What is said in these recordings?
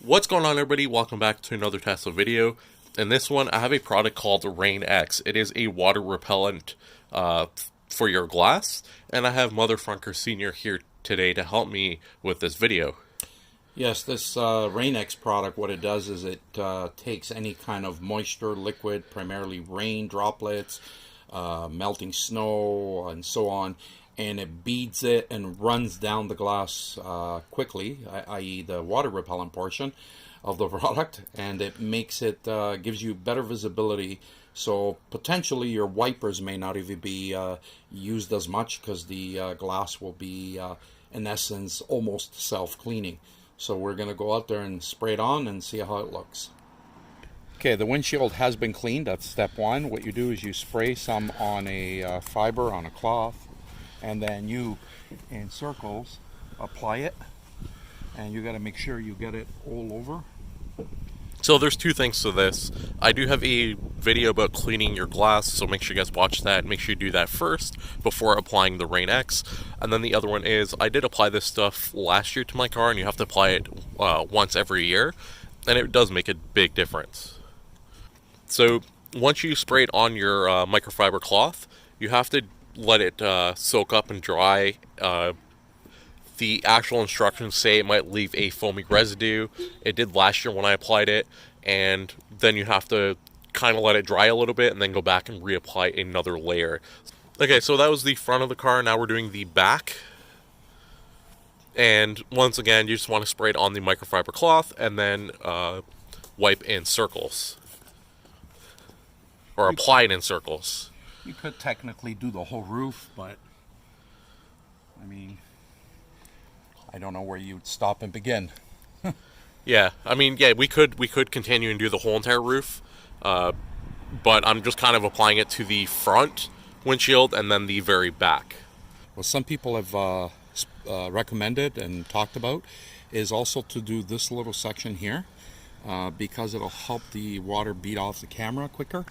What's going on, everybody? Welcome back to another Tesla video. In this one, I have a product called Rain X. It is a water repellent for your glass, and I have Mother Funker Sr. here today to help me with this video. Yes, this RainX product, what it does is it takes any kind of moisture, liquid, primarily rain droplets, melting snow, and so on, and it beads it and runs down the glass quickly, i.e. the water repellent portion of the product, and it makes it, gives you better visibility. So potentially your wipers may not even be used as much because the glass will be, in essence, almost self-cleaning. So we're going to go out there and spray it on and see how it looks. Okay, the windshield has been cleaned. That's step one. What you do is you spray some on a fiber, on a cloth, and then you, in circles, apply it. And you got to make sure you get it all over. So there's two things to this. I do have a video about cleaning your glass, so make sure you guys watch that. Make sure you do that first before applying the Rain X. And then the other one is, I did apply this stuff last year to my car, and you have to apply it once every year, and it does make a big difference. So once you spray it on your microfiber cloth, you have to let it soak up and dry. The actual instructions say it might leave a foamy residue. It did last year when I applied it, and then you have to kind of let it dry a little bit and then go back and reapply another layer. Okay, so that was the front of the car. Now we're doing the back. And once again, you just want to spray it on the microfiber cloth and then wipe in circles. Or apply it in circles. You could technically do the whole roof, but I mean, I don't know where you'd stop and begin. Yeah, I mean, yeah, we could continue and do the whole entire roof, but I'm just kind of applying it to the front windshield and then the very back. What some people have recommended and talked about is also to do this little section here, because it'll help the water bead off the camera quicker,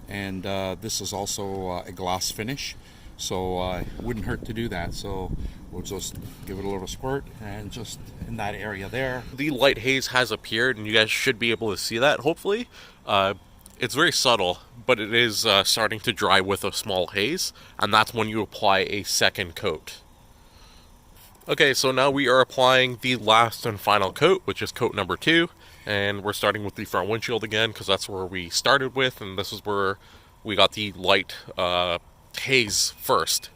and this is also a glass finish. So it wouldn't hurt to do that. So we'll just give it a little squirt and just in that area there. The light haze has appeared, and you guys should be able to see that, hopefully. It's very subtle, but it is starting to dry with a small haze, and that's when you apply a second coat. Okay, so now we are applying the last and final coat, which is coat number 2, and we're starting with the front windshield again, because that's where we started with, and this is where we got the light haze first.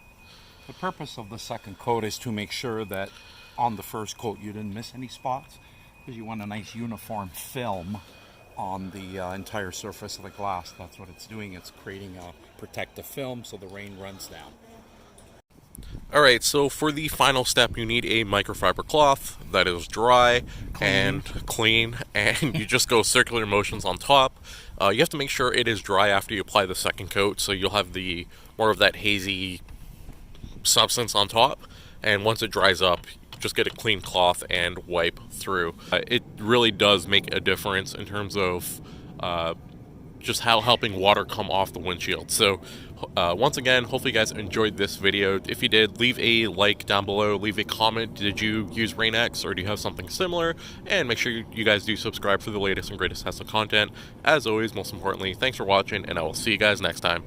The purpose of the second coat is to make sure that on the first coat you didn't miss any spots, because you want a nice uniform film on the entire surface of the glass. That's what it's doing. It's creating a protective film so the rain runs down. Alright, so for the final step, you need a microfiber cloth that is dry and clean, and you just go circular motions on top. You have to make sure it is dry after you apply the second coat, so you'll have the more of that hazy substance on top, and once it dries up, just get a clean cloth and wipe through. It really does make a difference in terms of just how helping water come off the windshield. So once again, hopefully you guys enjoyed this video. If you did, leave a like down below, leave a comment. Did you use Rain X, or do you have something similar? And make sure you guys do subscribe for the latest and greatest Tesla content. As always, most importantly, thanks for watching, and I will see you guys next time.